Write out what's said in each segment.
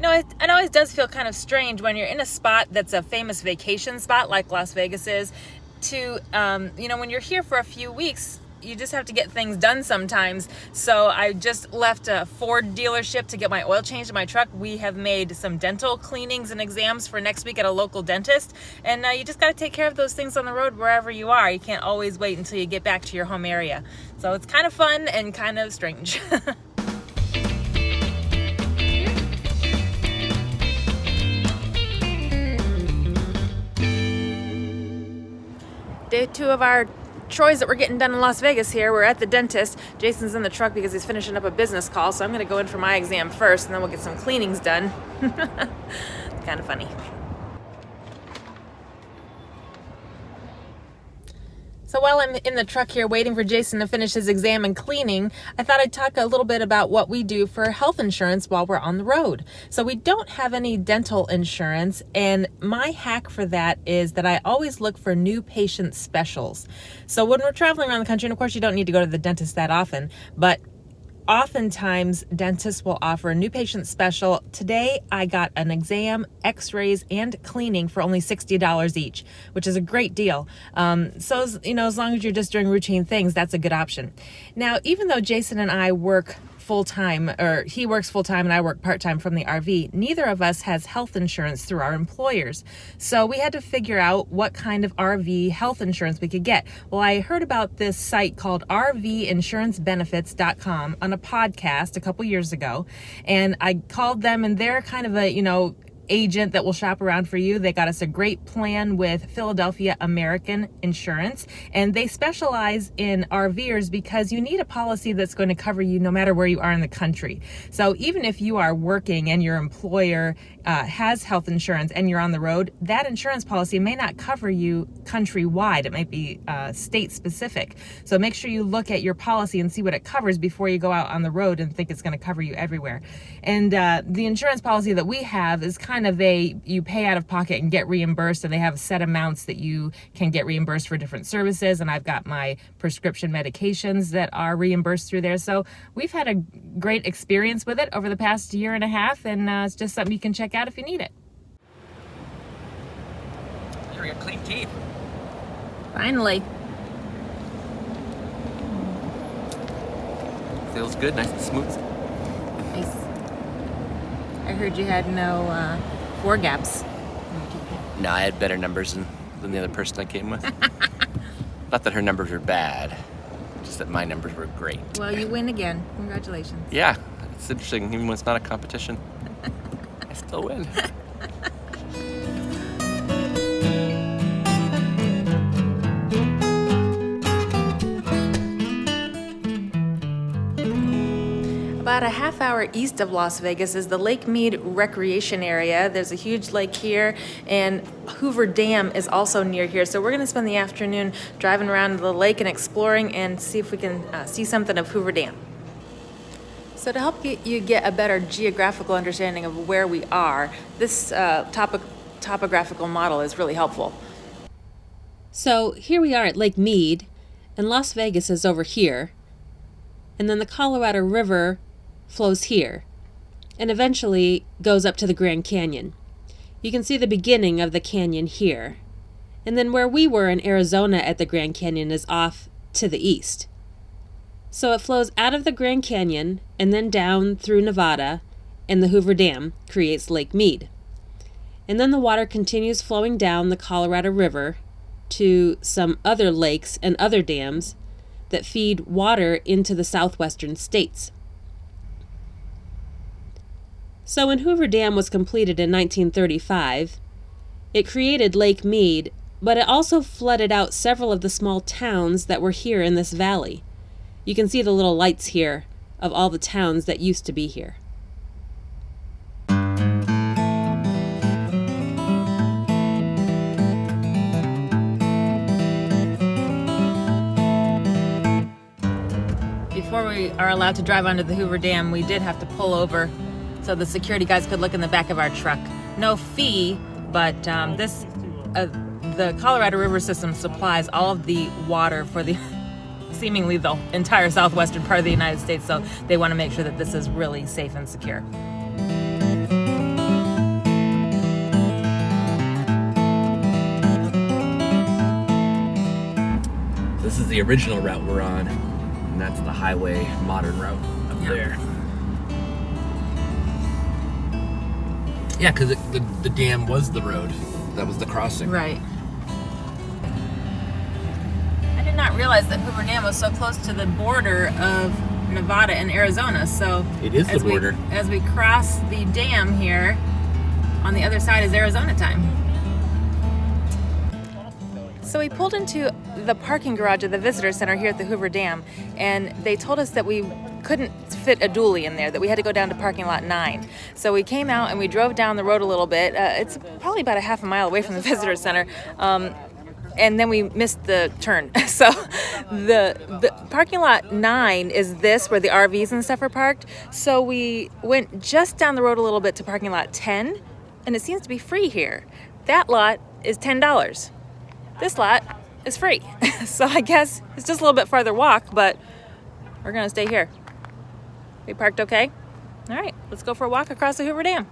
It always does feel kind of strange when you're in a spot that's a famous vacation spot like Las Vegas is to, when you're here for a few weeks, you just have to get things done sometimes. So I just left a Ford dealership to get my oil changed in my truck. We have made some dental cleanings and exams for next week at a local dentist. And you just got to take care of those things on the road wherever you are. You can't always wait until you get back to your home area. So it's kind of fun and kind of strange. Day 2 of our chores that we're getting done in Las Vegas here. We're at the dentist. Jason's in the truck because he's finishing up a business call, so I'm going to go in for my exam first, and then we'll get some cleanings done. It's kind of funny. So while I'm in the truck here waiting for Jason to finish his exam and cleaning, I thought I'd talk a little bit about what we do for health insurance while we're on the road. So we don't have any dental insurance, and my hack for that is that I always look for new patient specials. So when we're traveling around the country, and of course you don't need to go to the dentist that often, but oftentimes dentists will offer a new patient special. Today I got an exam, x-rays, and cleaning for only $60 each, which is a great deal. So as long as you're just doing routine things, that's a good option. Now, even though Jason and I work full-time, or he works full-time and I work part-time from the RV, neither of us has health insurance through our employers. So we had to figure out what kind of RV health insurance we could get. Well, I heard about this site called RVinsurancebenefits.com on a podcast a couple years ago, and I called them, and they're kind of a, agent that will shop around for you. They got us a great plan with Philadelphia American Insurance, and they specialize in RVers because you need a policy that's going to cover you no matter where you are in the country. So even if you are working and your employer has health insurance and you're on the road, that insurance policy may not cover you countrywide. It might be state specific. So make sure you look at your policy and see what it covers before you go out on the road and think it's going to cover you everywhere. And the insurance policy that we have is kind of you pay out of pocket and get reimbursed, and they have set amounts that you can get reimbursed for different services. And I've got my prescription medications that are reimbursed through there. So we've had a great experience with it over the past year and a half, and it's just something you can check out if you need it. Here we got clean teeth. Finally. Feels good, nice and smooth. Nice. I heard you had no 4 gaps. No, I had better numbers than the other person I came with. Not that her numbers were bad, just that my numbers were great. Well, you win again. Congratulations. Yeah, it's interesting. Even when it's not a competition, I still win. About a half hour east of Las Vegas is the Lake Mead recreation area. There's a huge lake here, and Hoover Dam is also near here. So we're going to spend the afternoon driving around the lake and exploring and see if we can see something of Hoover Dam. So to help you get a better geographical understanding of where we are, this topographical model is really helpful. So here we are at Lake Mead, and Las Vegas is over here, and then the Colorado River flows here, and eventually goes up to the Grand Canyon. You can see the beginning of the canyon here, and then where we were in Arizona at the Grand Canyon is off to the east. So it flows out of the Grand Canyon and then down through Nevada, and the Hoover Dam creates Lake Mead. And then the water continues flowing down the Colorado River to some other lakes and other dams that feed water into the southwestern states. So when Hoover Dam was completed in 1935, it created Lake Mead, but it also flooded out several of the small towns that were here in this valley. You can see the little lights here of all the towns that used to be here. Before we are allowed to drive onto the Hoover Dam, we did have to pull over so the security guys could look in the back of our truck. No fee, but the Colorado River system supplies all of the water for the seemingly the entire southwestern part of the United States, so they want to make sure that this is really safe and secure. the original route we're on, and that's the highway modern route up there. Yeah, because the dam was the road. That was the crossing. Right. I did not realize that Hoover Dam was so close to the border of Nevada and Arizona. So It is the border. As we cross the dam here, on the other side is Arizona time. So we pulled into the parking garage of the visitor center here at the Hoover Dam, and they told us that we couldn't fit a dually in there, that we had to go down to parking lot 9. So we came out and we drove down the road a little bit. It's probably about a half a mile away from the visitor center. And then we missed the turn. So the parking lot 9 is this, where the RVs and stuff are parked. So we went just down the road a little bit to parking lot 10, and it seems to be free here. That lot is $10. This lot is free. So I guess it's just a little bit farther walk, but we're gonna stay here. We parked okay? All right, let's go for a walk across the Hoover Dam.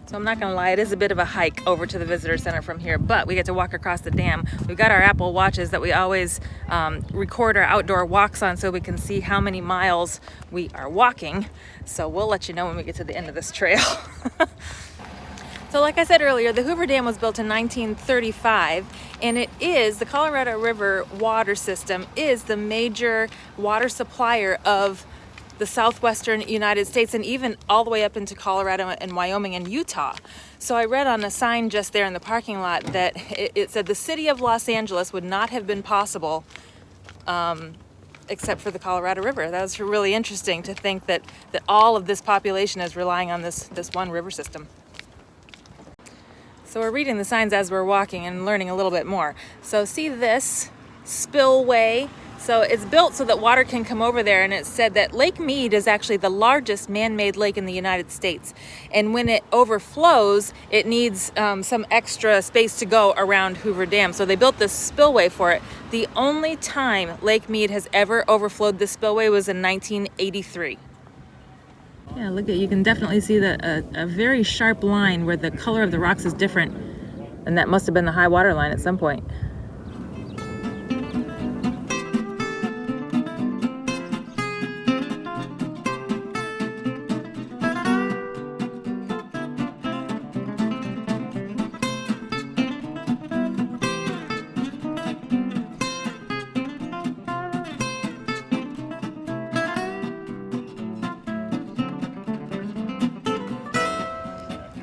So I'm not gonna lie, it is a bit of a hike over to the visitor center from here, but we get to walk across the dam. We've got our Apple Watches that we always record our outdoor walks on so we can see how many miles we are walking. So we'll let you know when we get to the end of this trail. So like I said earlier, the Hoover Dam was built in 1935, and it is, the Colorado River water system is the major water supplier of the southwestern United States, and even all the way up into Colorado and Wyoming and Utah. So I read on a sign just there in the parking lot that it said the city of Los Angeles would not have been possible except for the Colorado River. That was really interesting to think that all of this population is relying on this one river system. So we're reading the signs as we're walking and learning a little bit more. So see this spillway. So it's built so that water can come over there, and it said that Lake Mead is actually the largest man-made lake in the United States. And when it overflows, it needs some extra space to go around Hoover Dam. So they built this spillway for it. The only time Lake Mead has ever overflowed this spillway was in 1983. Yeah, look at, you can definitely see a very sharp line where the color of the rocks is different. And that must have been the high water line at some point.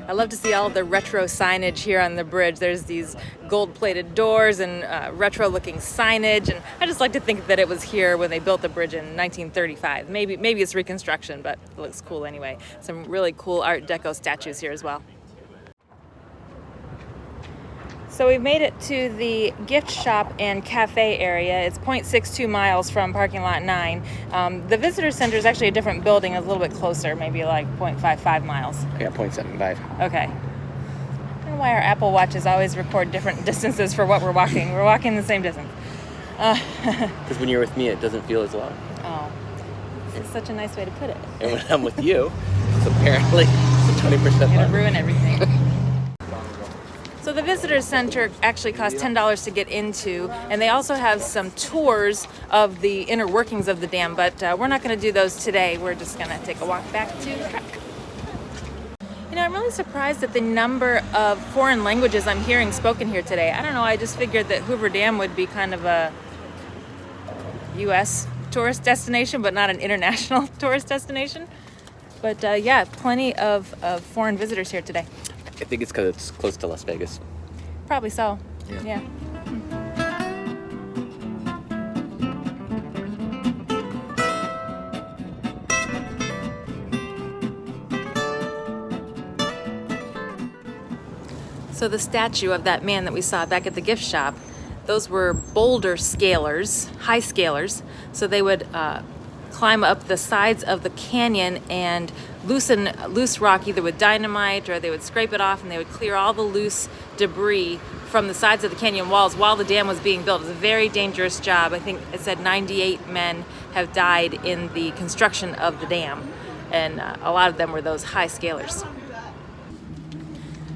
I love to see all of the retro signage here on the bridge. There's these gold-plated doors and retro-looking signage, and I just like to think that it was here when they built the bridge in 1935. Maybe it's reconstruction, but it looks cool anyway. Some really cool Art Deco statues here as well. So we've made it to the gift shop and cafe area. It's 0.62 miles from parking lot 9. The visitor center is actually a different building, a little bit closer, maybe like 0.55 miles. Yeah, 0.75. Okay. I don't know why our Apple Watches always record different distances for what we're walking. We're walking the same distance. Because when you're with me, it doesn't feel as long. Oh, it's such a nice way to put it. And when I'm with you, it's apparently 20% It'll less. ruin everything. So the visitor center actually costs $10 to get into, and they also have some tours of the inner workings of the dam, but we're not going to do those today. We're just going to take a walk back to the truck. You know, I'm really surprised at the number of foreign languages I'm hearing spoken here today. I don't know, I just figured that Hoover Dam would be kind of a U.S. tourist destination, but not an international tourist destination. But yeah, plenty of foreign visitors here today. I think it's because it's close to Las Vegas. Probably so. Yeah. So the statue of that man that we saw back at the gift shop, those were boulder scalers, high scalers. So they would climb up the sides of the canyon and loosen loose rock either with dynamite, or they would scrape it off and they would clear all the loose debris from the sides of the canyon walls while the dam was being built. It was a very dangerous job. I think it said 98 men have died in the construction of the dam. and a lot of them were those high scalers.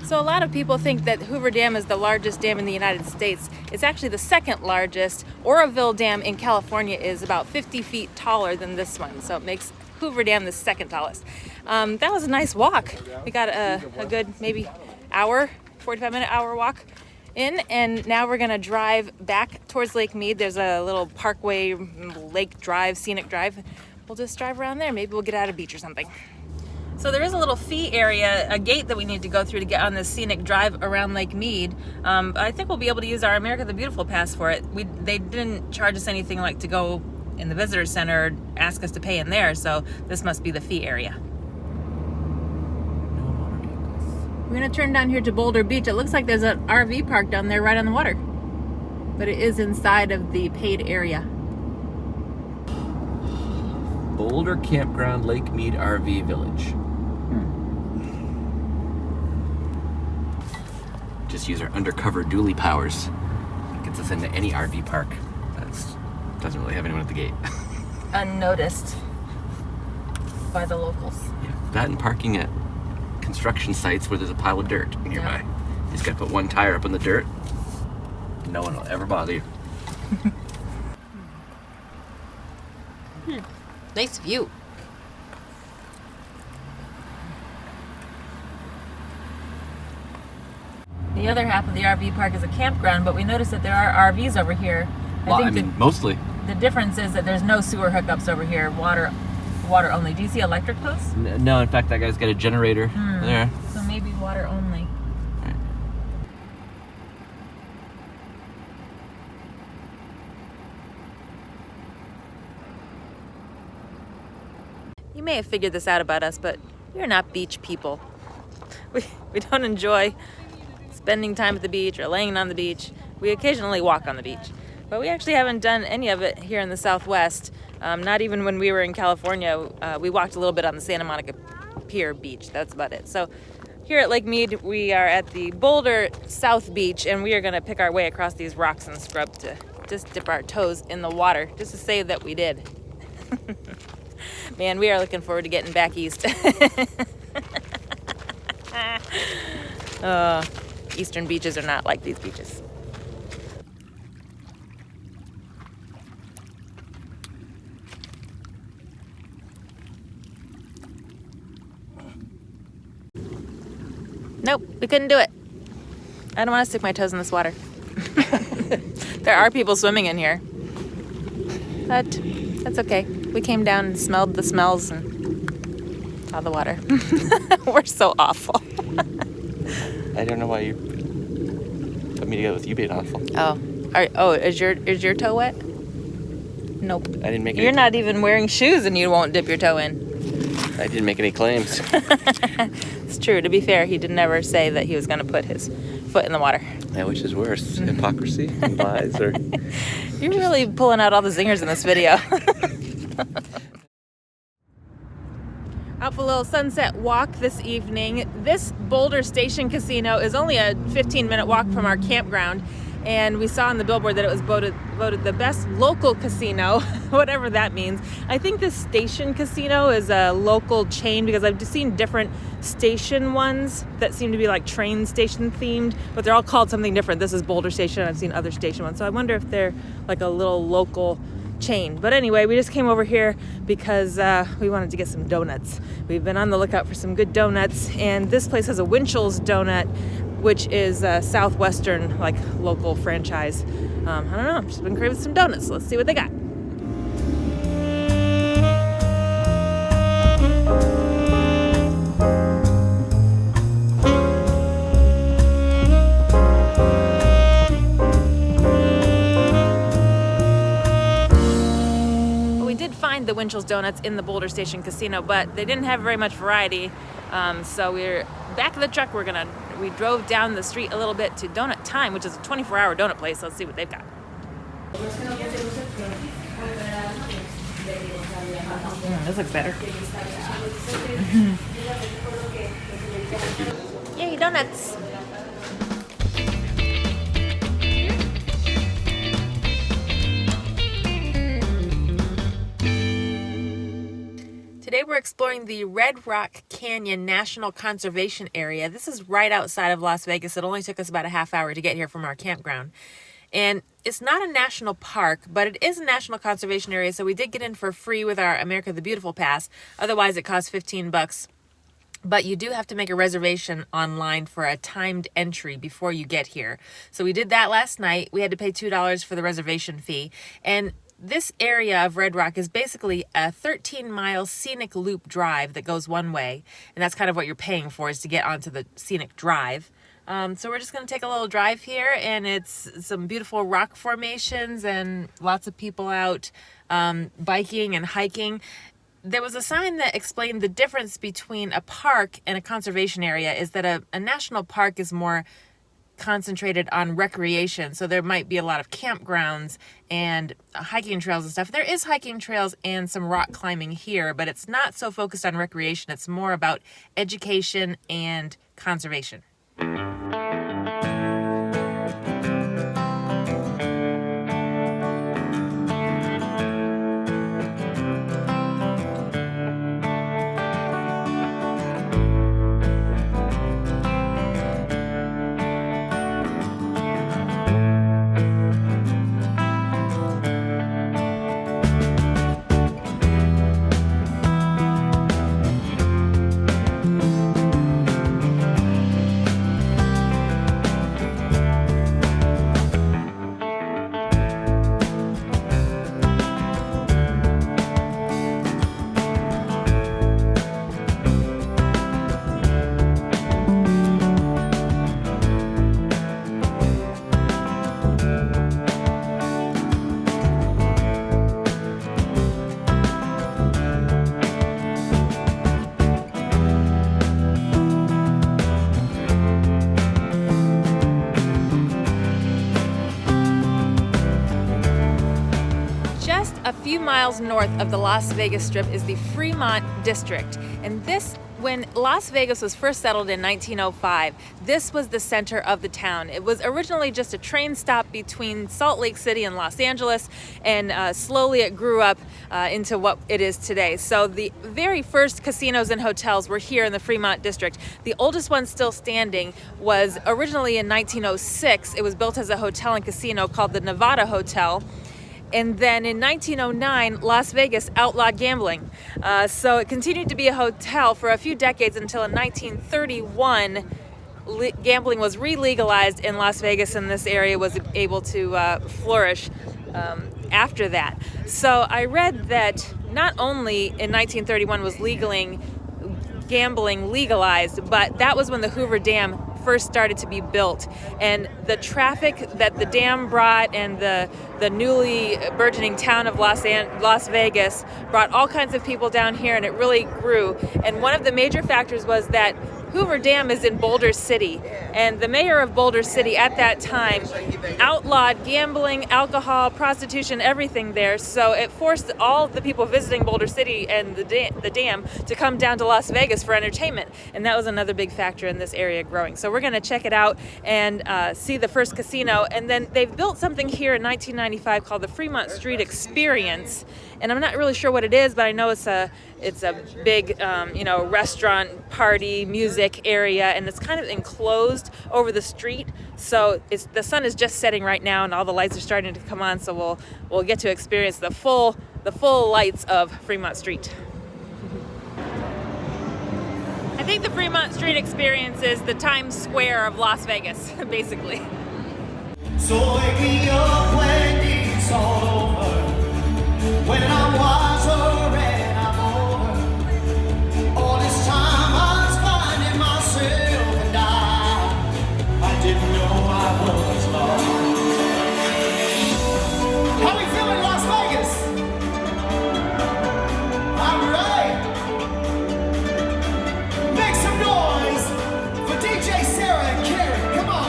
So a lot of people think that Hoover Dam is the largest dam in the United States. It's actually the second largest. Oroville Dam in California is about 50 feet taller than this one, so it makes Hoover Dam the second tallest. That was a nice walk. We got a good maybe hour, 45-minute hour walk in, and now we're gonna drive back towards Lake Mead. There's a little parkway, lake drive, scenic drive. We'll just drive around there. Maybe we'll get out a beach or something. So there is a little fee area, a gate that we need to go through to get on this scenic drive around Lake Mead. I think we'll be able to use our America the Beautiful pass for it. They didn't charge us anything like to go in the visitor center or ask us to pay in there, so this must be the fee area. We're gonna turn down here to Boulder Beach. It looks like there's an RV park down there right on the water, but it is inside of the paid area. Boulder Campground Lake Mead RV Village. Just use our undercover dually powers. Gets us into any RV park. Doesn't really have anyone at the gate. Unnoticed by the locals. Yeah, that and parking at construction sites where there's a pile of dirt nearby. Yeah. You just gotta put one tire up in the dirt. No one will ever bother you. Nice view. The other half of the RV park is a campground, but we noticed that there are RVs over here. I mean, mostly. The difference is that there's no sewer hookups over here. Water only. Do you see electric posts? No, in fact, that guy's got a generator there. So maybe water only. Right. You may have figured this out about us, but we're not beach people. We don't enjoy spending time at the beach or laying on the beach. We occasionally walk on the beach, but we actually haven't done any of it here in the Southwest. Not even when we were in California. We walked a little bit on the Santa Monica Pier beach. That's about it. So here at Lake Mead, we are at the Boulder South Beach, and we are going to pick our way across these rocks and scrub to just dip our toes in the water, just to say that we did. Man, we are looking forward to getting back east. Eastern beaches are not like these beaches. Nope, we couldn't do it. I don't want to stick my toes in this water. There are people swimming in here, but that's okay. We came down and smelled the smells and saw the water. We're so awful. I don't know why you put me together with you being awful. Is your toe wet? Nope. I didn't make any. You're not even wearing shoes and you won't dip your toe in. I didn't make any claims. It's true. To be fair, he did never say that he was going to put his foot in the water. Yeah, which is worse, hypocrisy and lies, or... You're really pulling out all the zingers in this video. Out for a little sunset walk this evening. This Boulder Station Casino is only a 15-minute walk from our campground, and we saw on the billboard that it was voted the best local casino, whatever that means. I think this Station Casino is a local chain because I've just seen different station ones that seem to be like train station themed, but they're all called something different. This is Boulder Station. I've seen other station ones, so I wonder if they're like a little local chain. But anyway, we just came over here because we wanted to get some donuts. We've been on the lookout for some good donuts, and this place has a Winchell's donut, which is a Southwestern like local franchise. I don't know, I've just been craving some donuts. Let's see what they got. Find the Winchell's Donuts in the Boulder Station Casino, but they didn't have very much variety, so we're back of the truck. We drove down the street a little bit to Donut Time, which is a 24-hour donut place. Let's see what they've got. This looks better. Yay, donuts! Today we're exploring the Red Rock Canyon National Conservation Area. This is right outside of Las Vegas. It only took us about a half hour to get here from our campground. And it's not a national park, but it is a national conservation area, so we did get in for free with our America the Beautiful pass. Otherwise, it costs $15. But you do have to make a reservation online for a timed entry before you get here. So we did that last night. We had to pay $2 for the reservation fee. And this area of Red Rock is basically a 13-mile scenic loop drive that goes one way. And that's kind of what you're paying for, is to get onto the scenic drive. So we're just going to take a little drive here, and it's some beautiful rock formations and lots of people out biking and hiking. There was a sign that explained the difference between a park and a conservation area is that a national park is more concentrated on recreation. So there might be a lot of campgrounds and hiking trails and stuff. There is hiking trails and some rock climbing here, but it's not so focused on recreation. It's more about education and conservation. A few miles north of the Las Vegas Strip is the Fremont district, and when Las Vegas was first settled in 1905, this was the center of the town. It was originally just a train stop between Salt Lake City and Los Angeles, and slowly it grew up into what it is today. So the very first casinos and hotels were here in the Fremont district. The oldest one still standing was originally in 1906. It was built as a hotel and casino called the Nevada Hotel. And then in 1909, Las Vegas outlawed gambling. So it continued to be a hotel for a few decades until in 1931, gambling was re-legalized in Las Vegas, and this area was able to flourish after that. So I read that not only in 1931 was gambling legalized, but that was when the Hoover Dam first started to be built, and the traffic that the dam brought and the newly burgeoning town of Las Vegas brought all kinds of people down here, and it really grew. And one of the major factors was that Hoover Dam is in Boulder City, and the mayor of Boulder City at that time outlawed gambling, alcohol, prostitution, everything there. So it forced all the people visiting Boulder City and the dam to come down to Las Vegas for entertainment, and that was another big factor in this area growing. So we're going to check it out and see the first casino, and then they've built something here in 1995 called the Fremont Street Experience, and I'm not really sure what it is, but I know it's a big restaurant, party, music area, and it's kind of enclosed over the street. So the sun is just setting right now, and all the lights are starting to come on. So we'll get to experience the full lights of Fremont Street. I think the Fremont Street Experience is the Times Square of Las Vegas, basically. So wake me up when it's all over, when I'm wiser and I'm older. All this time I was finding myself, and I didn't know I was lost. How we feeling, Las Vegas? All right. Make some noise for DJ Sarah and Karen. Come on.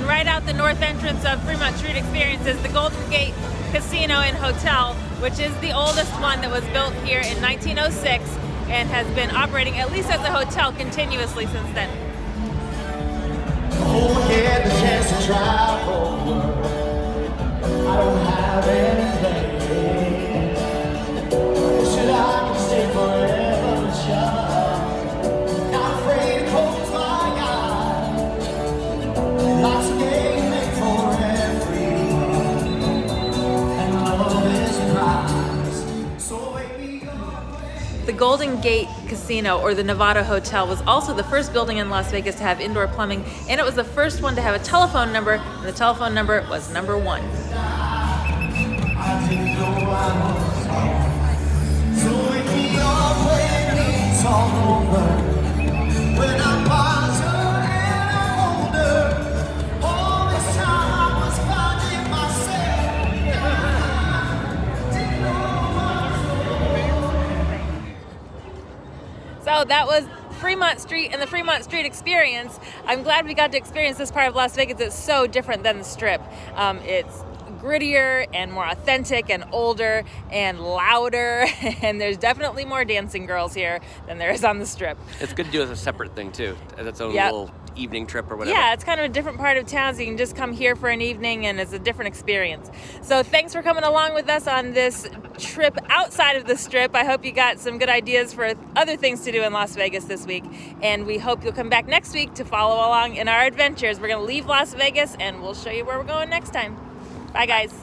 right out the north entrance of Fremont Street Experience is the Golden Gate Casino and Hotel, which is the oldest one that was built here in 1906 and has been operating, at least as a hotel, continuously since then. Oh, get the chance to travel the world. I don't have anything. Should I can stay forever, child? Not afraid to close my eyes. Lots of game made for everyone, and love is a prize. So wake me up. The Golden Gate Casino, or the Nevada Hotel, was also the first building in Las Vegas to have indoor plumbing, and it was the first one to have a telephone number, and the telephone number was number 1. I didn't know I was wrong. So wake me up when it's all over. When I'm wiser and I'm older. All this time I was finding myself. I didn't know So that was Fremont Street and the Fremont Street Experience. I'm glad we got to experience this part of Las Vegas. It's so different than the Strip. It's grittier and more authentic and older and louder, and there's definitely more dancing girls here than there is on the Strip. It's good to do as a separate thing too, as its own Yep. little evening trip or whatever. Yeah, it's kind of a different part of town, so you can just come here for an evening and it's a different experience. So thanks for coming along with us on this trip outside of the Strip. I hope you got some good ideas for other things to do in Las Vegas this week, and we hope you'll come back next week to follow along in our adventures. We're going to leave Las Vegas and we'll show you where we're going next time. Bye, guys.